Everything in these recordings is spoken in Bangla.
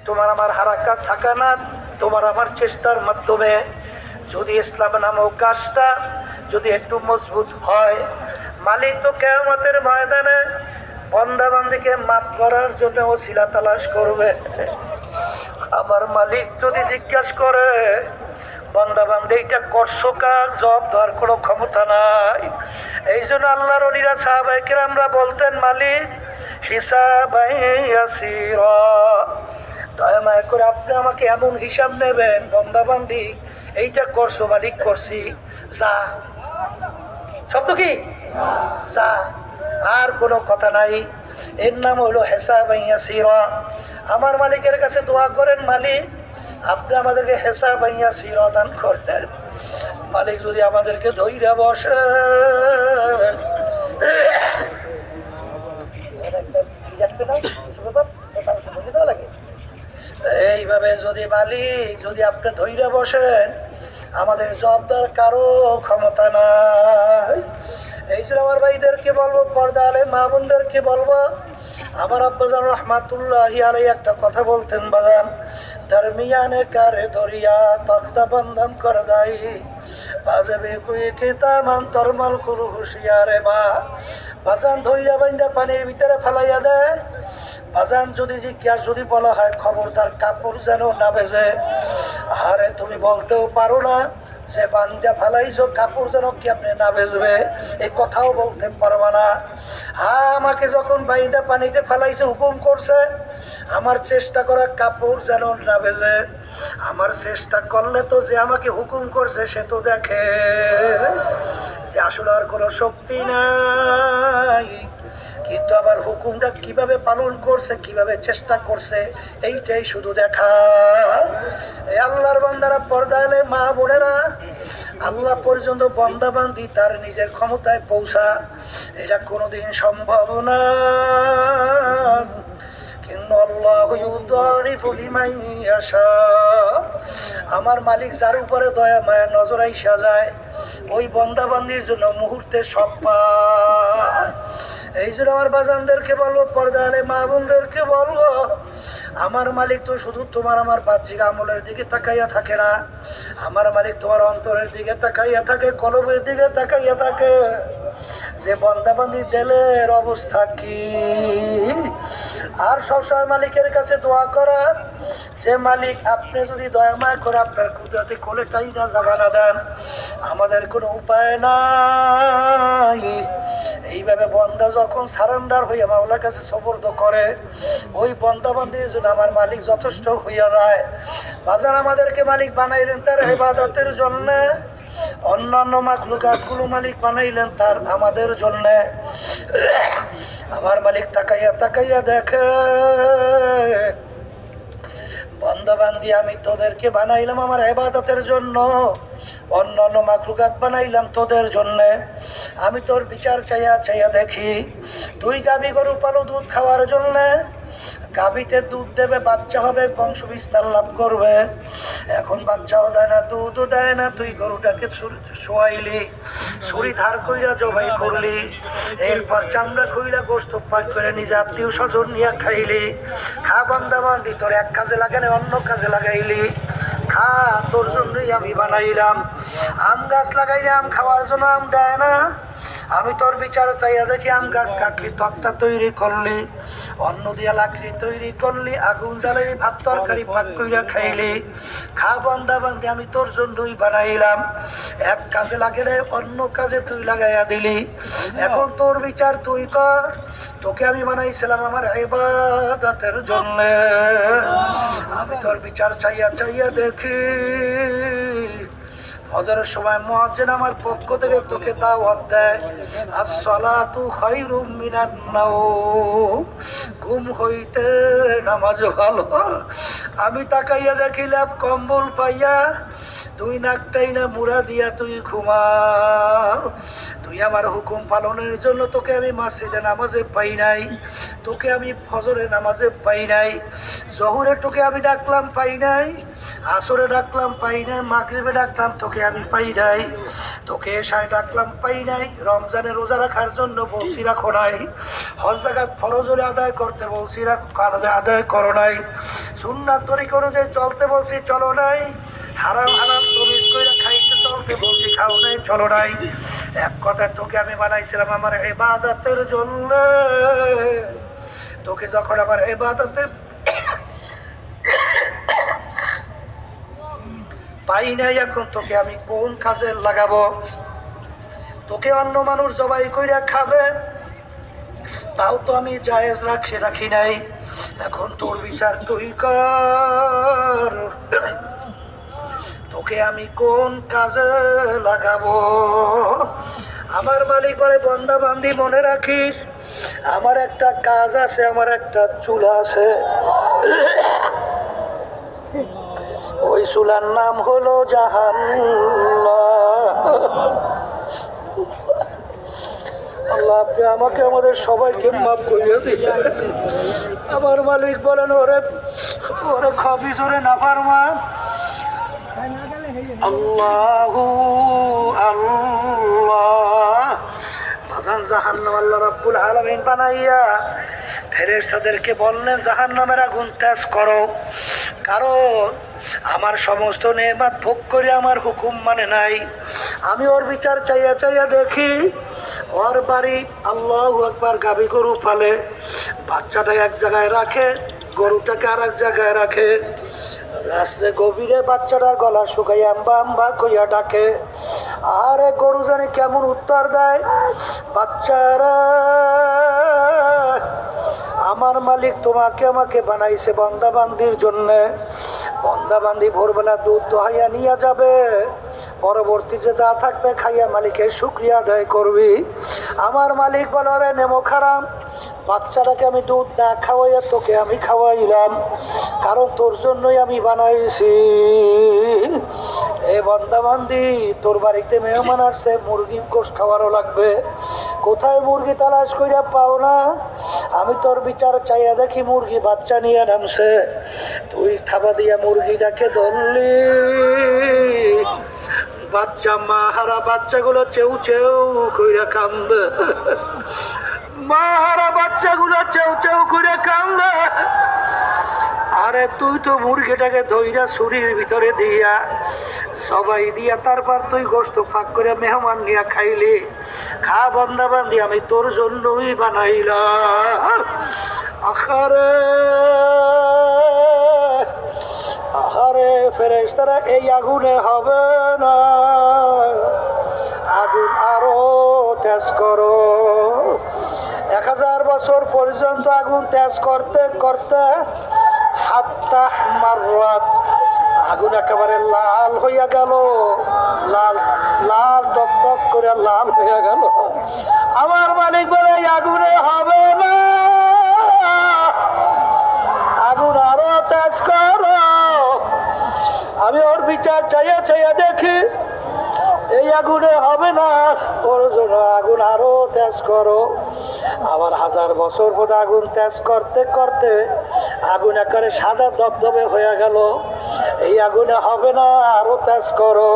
তোমার আমার হারাকাত সাকানাত, তোমার আমার চেষ্টার মাধ্যমে যদি ইসলাম নামক গাছটা যদি একটু মজবুত হয়, মালিক তো কিয়ামতের ময়দানে বান্দা বান্দীকে মাফ করার জন্য ওসিলা তালাশ করবে। আমার মালিক যদি জিজ্ঞাসা করে বান্দা বান্দী এইটা করছো কাজ, জবাব দেওয়ার কোনো ক্ষমতা নাই। এই জন্য আল্লাহর ওলিরা সাহাবায়ে কেরামরা বলতেন, মালিক হিসাবাই ইয়াসীরা, দয়া মায়া করে আপনি আমাকে এমন হিসাব নেবেন, বান্দা বান্দী এইটা করছো মালিক করছি, যা। শব্দ কি? যা, আর কোনো কথা নাই। এর নাম হলো হিসাবাই ইয়াসীরা। আমার মালিকের কাছে দোয়া করেন, মালিক আপনি আমাদেরকে হিসাবাই ইয়াসীরা দান করতেন। মালিক যদি আমাদেরকে ধইরা বসে, এইভাবে যদি মালিক যদি আপনি ধইরা বসেন, আমাদের জবাবদার কারো ক্ষমতা নাই। এই জন্য আমার ভাইদেরকে বলবো, পর্দা আলেম মা বোনদেরকে বলবো, আমার আব্বাজান রহমাতুল্লাহি আলাইহি একটা কথা বলতেন, বাগান দরমিয়ানে কারে দরিয়া তখতা বন্ধন কর দাই বাজবে কুই কিতামান তরমাল কুরু হুশিয়ারে মা। বাজান ধইরা বাইন্দা পানির ভিতরে ফেলাইয়া দেয়। বাজান যদি জিজ্ঞাসা যদি বলা হয় খবরদার কাপড় যেন না ভেজে, আরে তুমি বলতেও পারো না যে বান্দা ফেলাইছো কাপড় যেন কি আপনি না ভেজবে, এই কথাও বলতে পারবা না। হ্যাঁ, আমাকে যখন বাইন্দা পানিতে ফেলাইছে হুকুম করছে আমার চেষ্টা করা কাপড় যেন না ভেজে, আমার চেষ্টা করলে তো যে আমাকে হুকুম করছে সে তো দেখে যে আসলে আর কোনো শক্তি নাই, কিন্তু আবার হুকুমটা কিভাবে পালন করছে, কিভাবে চেষ্টা করছে, এইটাই শুধু দেখা। এই আল্লাহর বান্দারা, পর্দা আলে মা বোনেরা, আল্লাহ পর্যন্ত বান্দা বান্দি তার নিজের ক্ষমতায় পৌঁছা এটা কোনোদিন সম্ভব না। কিন্তু আল্লাহু ইউদারিফু লিমান ইয়াশা, আমার মালিক যার উপরে দয়া মায়া নজর আইসা যায় ওই বান্দা বান্দির জন্য মুহূর্তে সব পায়। এই জন্য আমার বাজানদেরকে বলবো, পর্দা আলে মা বোনদেরকে বলবো, আমার মালিক তো শুধু তোমার আমার বাহ্যিক আমলের দিকে তাকাইয়া থাকে না, আমার মালিক তোমার অন্তরের দিকে তাকাইয়া থাকে, কলবের দিকে তাকাইয়া থাকে যে বান্দাবান্দি দিলের অবস্থা কি। আর সবসময় মালিকের কাছে দোয়া করা যে মালিক আপনি যদি দয়া মায়া করে আপনার কুদরতে কোলেটাই না জাগানা দেন, আমাদের কোনো উপায় নাই। এইভাবে বন্দা যখন সারেন্ডার হইয়া মাওলার কাছে সবর্দ করে, ওই বন্দাবান্দির জন্য আমার মালিক যথেষ্ট হইয়া যায়। বাজার আমাদেরকে মালিক বানাইলেন তার ইবাদতের জন্য, অন্যান্য মাখলুকাতগুলো মালিক বানাইলেন তার আমাদের জন্য। আমার মালিক তাকাইয়া তাকাইয়া দেখে, বান্দা বান্দি আমি তোদেরকে বানাইলাম আমার ইবাদতের জন্য, অন্যান্য মাখলুকাত বানাইলাম তোদের জন্য। আমি তোর বিচার চাইয়া চাইয়া দেখি, তুই গাভী গরু পালো দুধ খাওয়ার জন্য, গাভীতে দুধ দেবে, বাচ্চা হবে, বংশ বিস্তার লাভ করবে। এখন বাচ্চাও দেয় না, দুধও দেয় না, তুই গরুটাকে শোয়াইলি, ছুরি ধার কইরা জবাই করলি, এরপর চামড়া খুইলা গোস্ত পাক করে নিজে আত্মীয় স্বজন নিয়ে খাইলি। খা বান্দা বান্দি, তোর এক কাজে লাগে না অন্য কাজে লাগাইলি, খা তোর জন্যই আমি বানাইলাম। আম গাছ লাগাইলে আম খাওয়ার জন্য আম দেয় না, আমি তোর বিচার চাইয়া দেখি আম গাছ কাটলি, তক্তা তৈরি করলি, অন্ন দিয়া লাকড়ি তৈরি করলি, আগুন জ্বালাই ভাত তরকারি পাক কইরা খাইলি। খা বান্দা বান্দি, আমি তোর জন্যই বানাইলাম। এক কাজে লাগে না অন্য কাজে তুই লাগাইয়া দিলি, এখন তোর বিচার তুই কর। তোকে আমি বানাইছিলাম আমার ইবাদতের জন্য, আমি তোর বিচার চাইয়া চাইয়া দেখি। ফজরের সময় মুয়াজ্জিন আমার পক্ষ থেকে তোকে দাওয়াত দেয়, আসসালাতু খায়রুম মিনান নাওম, ঘুম হইতে নামাজ ভালো। আমি তাকাইয়া দেখিলাম কম্বল পাইয়া তুই নাকটাই না মুড়া দিয়া তুই ঘুমাও। তুই আমার হুকুম পালনের জন্য তোকে আমি মসজিদে নামাজে পাই নাই, তোকে আমি ফজরে নামাজে পাই নাই, জহুরে তোকে আমি ডাকলাম পাই নাই, আসরে ডাকলাম পাই নাই, মাগরিবে ডাকলাম তোকে আমি পাই নাই, তোকে এশায় ডাকলাম পাই নাই, রমজানে রোজা রাখার জন্য বলছি রাখো নাই, হজ জাকাত ফরজ আদায় করতে বলছি আদায় করো নাই, সুন্নাত তরিকা অনুযায়ী চলতে বলছি, চলো নাই। হারাম হালাল তমিজ কইরা খাইতে চলতে বলছি, খাও নাই, চলো নাই। এক কথা, তোকে আমি বানাইছিলাম আমার ইবাদতের জন্য। তোকে যখন আমার ইবাদতে পাই নাই, এখন তোকে আমি কোন কাজে লাগাবো? তোকে অন্য মানুষ জবাই কইরা খাবে, তাও তো আমি জায়েজ রাখি নাই। এখন তোর বিচার তুই কর, তোকে আমি কোন কাজে লাগাবো? আমার মালিক বলে, বান্দা বান্দি মনে রাখিস, আমার একটা কাজ আছে, আমার একটা চুলা আছে। ওই চুলার নাম হলো জাহান্নাম। আল্লাহ, আপনি আমাকে আমাদের সবাইকে মাফ করিয়ে দিলেন। আমার মালিক বলেন, ওরে ওরে খবিস, ওরে নাফরমান। আল্লাহু আল্লাহ। বাজান, জাহান্নাম আল্লাহ রাব্বুল আলামিন বানাইয়া ফেরেশতাদেরকে বললেন, জাহান্নামের আগুন তেজ করো। কারণ আমার সমস্ত নেয়ামত ভোগ করে আমার হুকুম মানে নাই। আমি ওর বিচার চাইয়া চাইয়া দেখি, ওর বাড়ি আল্লাহু আকবার গাভী গরু পালে, বাচ্চাটা এক জায়গায় রাখে, গরুটাকে আর এক জায়গায় রাখে। রাস্তায় গভীরে বাচ্চাটার গলা শুকাই আম্বা আম্বা কইয়া ডাকে। আরে গরু জানি কেমন উত্তর দেয়, বাচ্চারা, আমার মালিক তোমাকে আমাকে বানাইছে বান্দা বান্দির জন্য। বান্দা বান্দি ভোরবেলা দুধ দোহাইয়া নিয়ে যাবে, পরবর্তীতে যা থাকবে খাইয়া মালিকের শুকরিয়া আদায় করবি। আমার মালিক বলে, রে নেমো খারাম, বাচ্চাটাকে আমি দুধ না খাওয়াইয়া তোকে আমি খাওয়াইলাম, কারণ তোর জন্যই আমি বানাইছি। এ বান্দা বান্দি, তোর বাড়িতে মেহমান আসছে, মুরগি গোশ খাওয়ারও লাগবে। কোথায় মুরগি তালাশ কইরা পাও না? আমি তোর বিচার চাইয়া দেখি মুরগি বাচ্চা নিয়ে নামছে। তুই খাবার দিয়া মুরগিটাকে ধরলি, বাচ্চা মাহারা বাচ্চাগুলো চেউ চেউ কইরা কান্দে, মাহারা বাচ্চাগুলো চেউ চেউ করে কান্দে। আরে তুই তো মুরগিটাকে ধইরা ছুরির ভিতরে দিয়া সবাই দিয়া, তারপর তুই গোস্ত ফাঁক করে মেহমান নিয়ে খাইলি। খা বান্দা বান্দি, আমি তোর জন্যই বানাইলাম। আখারে আহারে ফেরেশতারা, এই আগুনে হবে না, আগুন আরো তেজ করো। 1000 বছর পর্যন্ত আগুন তেজ করতে করতে হাত্তা মাররাত, আগুন একেবারে লাল হইয়া গেল, লাল লাল টকটক করে লাল হইয়া গেল। আমার মালিক বলে, আগুনে হবে না, আগুন আরো তেজ করো। আমি ওর বিচার চাইয়া চাইয়া দেখি, এই আগুনে হবে না, ওর জন্য আগুন আরো তেজ করো। আবার 1000 বছর পর আগুন তেজ করতে করতে আগুন একেবারে সাদা দবদবে হয়ে গেল। এই আগুনে হবে না, আরো তেজ করো।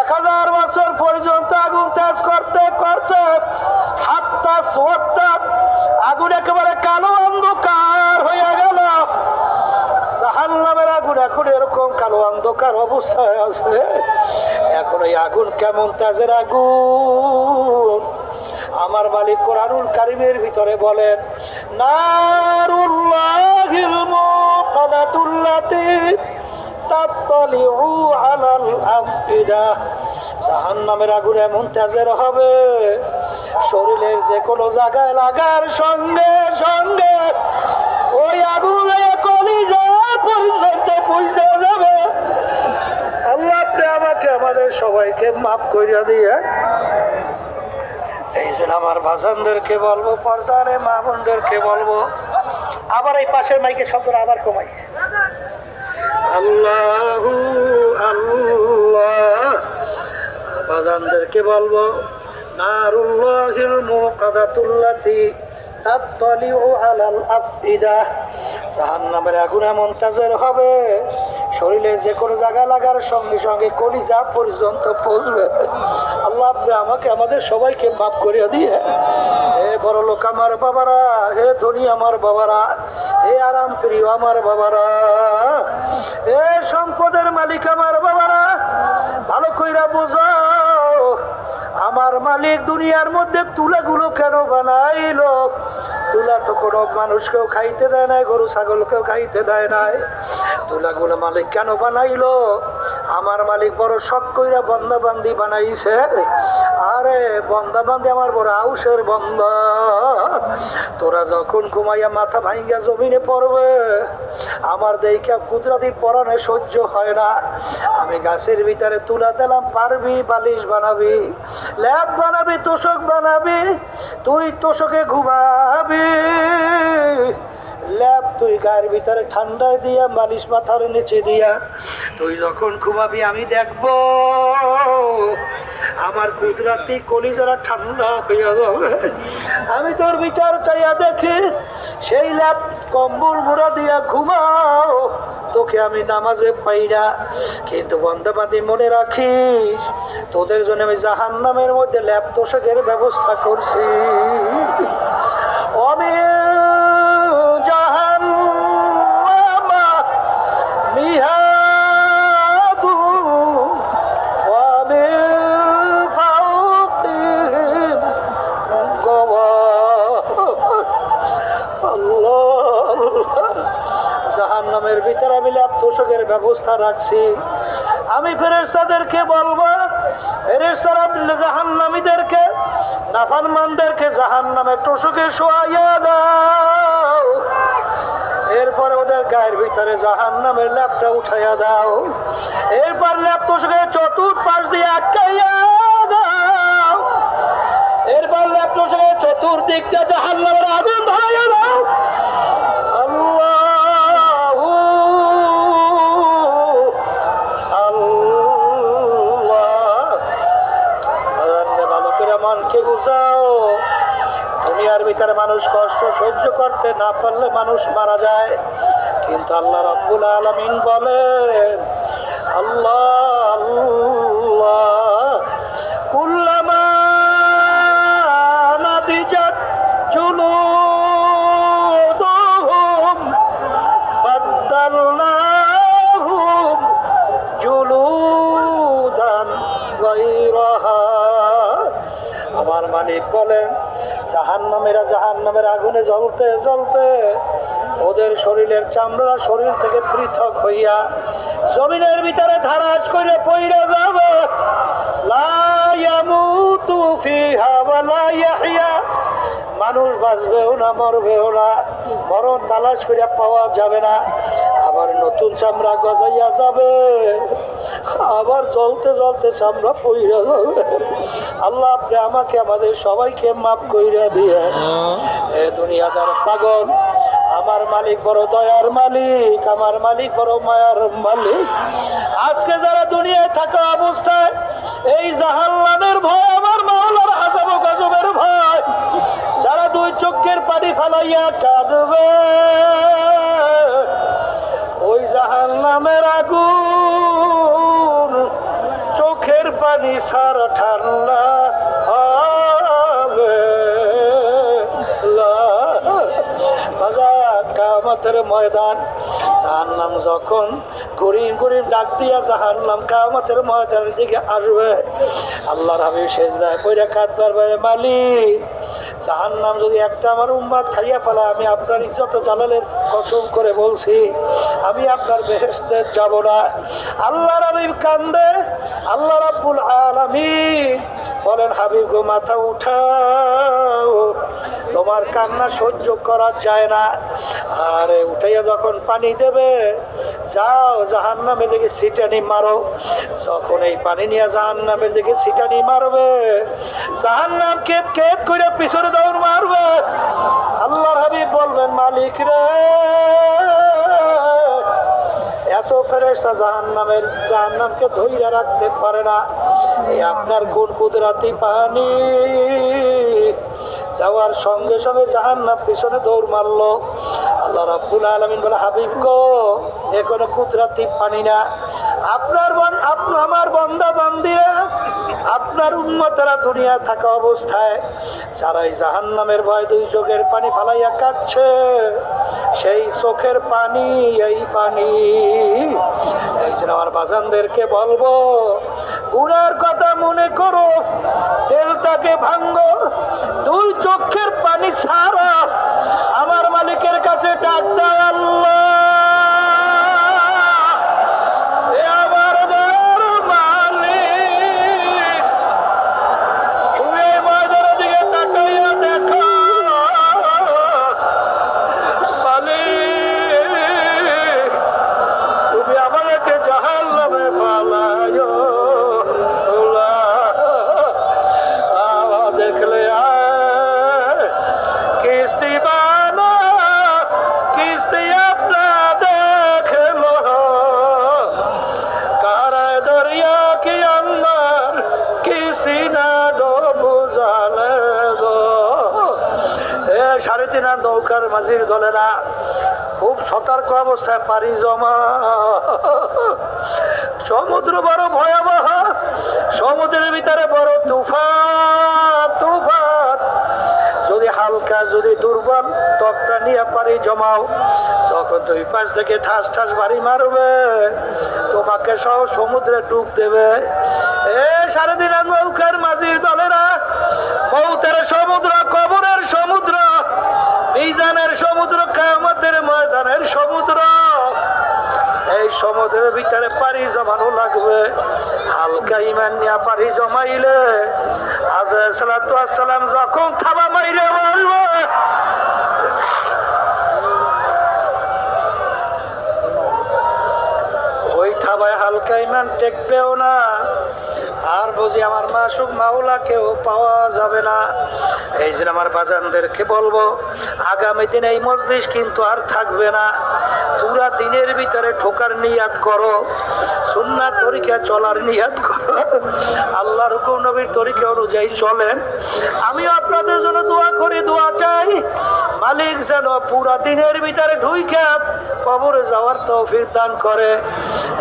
1000 বছর পর্যন্ত আগুন তেজ করতে করতে হাত্তা সোয়াত্তা, আগুন একেবারে কালো অন্ধকার হয়ে গেল। জাহান্নামের আগুন এখন এরকম কালো অন্ধকার অবস্থায় আছে। এখন এই আগুন কেমন তেজের আগুন! আমার মালিক কোরআনুল কারীমের ভিতরে বলেন, নারুল্লাহিল মুকাদাতুল্লাতী তাত্তালিউ আলাল আফইদা। জাহান্নামের আগুন এমন তেজের হবে, শরীরের যে কোনো জায়গায় লাগার সঙ্গে সঙ্গে ওই আগুনে কলিজা পর্যন্ত পৌঁছে যাবে। আল্লাহ, আপনি আমাকে আমাদের সবাইকে মাফ করিয়া দিয়ে। এই জন্য আমার ভাষণদেরকে বলবো, পর্দারে মা বোনদেরকে বলবো, আবার এই পাশের মাইকে শব্দটা আবার কমাই। আল্লাহু আল্লাহ। ভাষণদেরকে বলবো, নারুল্লাহিল মুকাদাতুল্লাতী তাত্তালিউ আলাল আফইদা। জাহান্নামের আগুন এমন তেজের হবে, শরীরে যে কোনো জায়গা লাগার সঙ্গে সঙ্গে কলিজা পর্যন্ত পৌঁছবে। আল্লাহ, আপনি আমাকে আমাদের সবাইকে মাফ করে দিয়ে। হে বড় লোক আমার বাবারা, হে ধনী আমার বাবারা, এ আরাম প্রিয় আমার বাবারা, এ সম্পদের মালিক আমার বাবারা, ভালো কইরা বুঝাও আমার মালিক দুনিয়ার মধ্যে তুলাগুলো কেন বানাইলো? তুলা তো কোনো মানুষকেও খাইতে দেয় নাই, গরু ছাগলকেও খাইতে দেয় নাই। তুলাগুলো মালিক কেন বানাইলো? আমার মালিক বড় শখ কইরা বন্দা বান্দি বানাইছে। আরে বন্দা বান্দি আমার বড় আউসের বন্দা। তোরা যখন ঘুমাইয়া মাথা ভাঙ্গিয়া জমিনে পড়বে, আমার দেখা কুদরাতি পরাণে সহ্য হয় না। আমি গাছের ভিতরে তুলা দিলাম, পারবি বালিশ বানাবি, ল্যাব বানাবি, তোষক বানাবি, তুই তোষকে ঘুমাবি। ল্যাব তুই গায়ের ভিতরে ঠান্ডায় দিয়া, বালিশ মাথার নিচে দিয়া, তুই যখন ঘুমাবি আমি দেখবো আমার কুদরাতি কলিজারা ঠান্ডা হইয়া যাবে। আমি তোর বিচার চাইয়া দেখি, সেই ল্যাব কম্বল মুড়া দিয়া ঘুমাও, তোকে আমি নামাজে পাই না। কিন্তু বন্দাবাদী মনে রাখিস, তোদের জন্য আমি জাহান্নামের মধ্যে ল্যাব তোষকের ব্যবস্থা করছি। আমি জাহান্নামা মিহাদু ওয়া মিন ফাওকিহিম গওয়াশ। আল্লাহ, জাহান্নামের ভিতরে আমি ল্যাব তোষকের ব্যবস্থা রাখছি। আমি ফেরেশতাদেরকে বলবো, ফেরেশতারা জাহান্নামীদেরকে, নাফরমানদেরকে জাহান্নামে তোষকে শোয়াইয়া দাও। এরপরে ওদের গায়ের ভিতরে জাহান্নামের ল্যাবটা উঠাইয়া দাও। এরপর ল্যাব তোষকে চতুর্পাশ দিয়ে আটকাইয়া দাও। এরপর ল্যাব তোষকে চতুর্দিকটা জাহান্নামের আগুন ধরাইয়া দাও। মনকে বুঝাও, দুনিয়ার ভিতরে মানুষ কষ্ট সহ্য করতে না পারলে মানুষ মারা যায়। কিন্তু আল্লাহ রাব্বুল আলামিন বলেন, আল্লাহ আল্লাহ কুল্লামা নাদিজাত জুলুদুহুম বাদদালনাহুম জুলুদান গায়রাহা। আমার মালিক বলেন, জাহান্নামীরা জাহান্নামের আগুনে জ্বলতে জ্বলতে ওদের শরীরের চামড়া শরীর থেকে পৃথক হইয়া জমিনের ভিতরে ধারাস করে পইরা যাবে। লা ইয়ামুতু ফিহা ওয়া লা ইয়াহইয়া, মানুষ বাঁচবেও না মরবেও না, মরণ তালাশ করে পাওয়া যাবে না। আবার নতুন চামড়া গজাইয়া যাবে, আবার জ্বলতে জ্বলতে চামড়া পইরা যাবে। আল্লাহ আপনি আমাকে আমাদের সবাইকে মাফ কইরা দিয়ে। এ দুনিয়াদার পাগল, আমার মালিক বড় দয়ার মালিক, আমার মালিক বড় মায়ার মালিক। আজকে যারা দুনিয়ায় থাকা অবস্থায় এই জাহান্নামের ভয়, আমার মাওলার আযাব গজবের ভয়, যারা দুই চোখের পানি ফালাইয়া কাঁদবে, ওই জাহান্নামের আগুন চোখের পানি সারা ঠান্ডা হবে। কিয়ামতের ময়দান, জাহান্নাম যখন গরিব গরিব ডাক দিয়া জাহান্নাম কিয়ামতের ময়দানের দিকে আসবে, আল্লাহর হাবিব সেজদায় পড়ে কাঁদবে, মালিক জাহান্নাম যদি একটা আমার উম্মত খাইয়া ফেলা, আমি আপনার ইজ্জত জালালের কসম করে বলছি আমি আপনার বেহেশতে যাব না। আল্লাহর হাবিব কান্দে, আল্লাহ রাব্বুল আলামিন বলেন, হাবিব গো মাথা উঠাও, তোমার কান্না সহ্য করা যায় না। আরে উঠাইয়া যখন পানি দেবে, যাও জাহান্নামের দিকে ছিটানি মারো। যখন এই পানি নিয়ে জাহান্নামের দিকে ছিটানি মারবে, জাহান্নাম কেপ কেপ করে পিছনে দৌড় মারবে। আল্লাহর হাবিব বলবেন, মালিক রে, এত ফেরেশতা জাহান্নামকে ধইরা রাখতে পারে না। এই আপনার কোন কুদরতি পানি যাওয়ার সঙ্গে সঙ্গে জাহান্নাম পিছনে দৌড় মারলো। আল্লাহ রাব্বুল আলামিন বলে, হাবিব গো, এ কোনো কুদরতি পানি না, আমার বান্দা বান্দিরা, আপনার উম্মতেরা দুনিয়া থাকা অবস্থায় যারাই জাহান্নামের ভয় দুই চোখের পানি ফালাইয়া কাঁদছে, সেই চোখের পানি এই পানি। এই জন্য আমার বাজানদেরকে বলবো, গুনার কথা মনে করো, তেলটাকে ভাঙ্গো, দুই চোখের পানি ছাড়া আমার মালিকের কাছে ডাক দাও, আল্লাহ নৌকার মাঝির দলেরা খুব সতর্ক অবস্থায় পাড়ি জমা। সমুদ্র বড় ভয়াবহ, সমুদ্রের ভিতরে বড় তুফান তুফান। যদি হালকা, যদি দুর্বল তকটা নিয়ে পাড়ি জমাও, তখন দুই পাশ থেকে ঠাস ঠাস বাড়ি মারবে, তোমাকে সহ সমুদ্রে ডুব দেবে। সারাদিন নৌকার মাঝির দলেরা মৌতের সমুদ্র, কবরের সমুদ্র, মিজানের সমুদ্র, কিয়ামতের ময়দানের সমুদ্র, এই সমুদ্রের ভিতরে পাড়ি জমানো লাগবে। হালকা ইমান নিয়ে পাড়ি জমাইলে আজরাইল সালাতু ওয়াস সালাম যখন থাবা মাইরে বলবে, ওই থাবায় হালকা ইমান টেকবেও না, আর বুঝি আমার মাসুক মাওলাকেও পাওয়া যাবে না। এই জন্য আমার বাজানদেরকে বলবো, আগামী দিন এই মজলিস কিন্তু আর থাকবে না। পুরা দিনের ভিতরে ঠোকার নিয়াত করো, সুন্নাত তরিকা চলার নিয়াত করো, আল্লাহর হুকুম নবীর তরিকা অনুযায়ী চলেন। আমিও আপনাদের জন্য দোয়া করি, দোয়া চাই, মালিক যেন পুরা দিনের ভিতরে ঢুইকা কবরে যাওয়ার তৌফিক দান করে।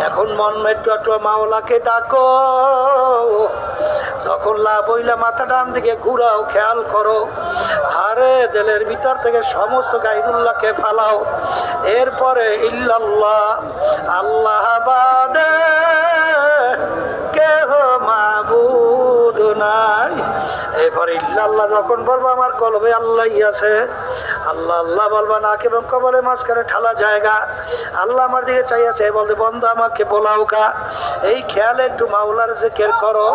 এখন মন একটু একটু মাওলাকে ডাকো, যখন লাভ হইলে মাথা ডান দিকে ঘুরাও, খেয়াল করো, আরে দিলের ভিতর থেকে সমস্ত গায়রুল্লাহকে ফালাও। এরপরে ইল্লাল্লাহ, আল্লাহ বাদে কেহ মাবুদ নাই। এরপরে ইল্লাল্লাহ যখন বলবো, আমার কলবে আল্লাহই আছে, আল্লাহ আল্লাহ বলবা না এবং কবরের মাঝখানে ঠালা জায়গা, আল্লাহ আমার দিকে চাইয়াছে, বলতে বন্ধু আমাকে বলাও কা। এই খেয়ালে একটু মাওলার জিকির করো,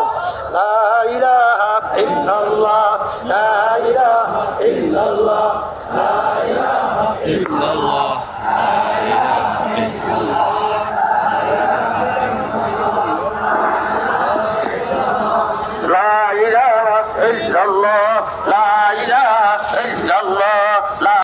লা ইলাহা ইল্লাল্লাহ, লা ইলাহা ইল্লাল্লাহ, লা ইলাহা ইল্লাল্লাহ, লা ইলাহা ইল্লাল্লাহ, লা ইলাহা ইল্লাল্লাহ, লা ইলাহা ইল্লাল্লাহ।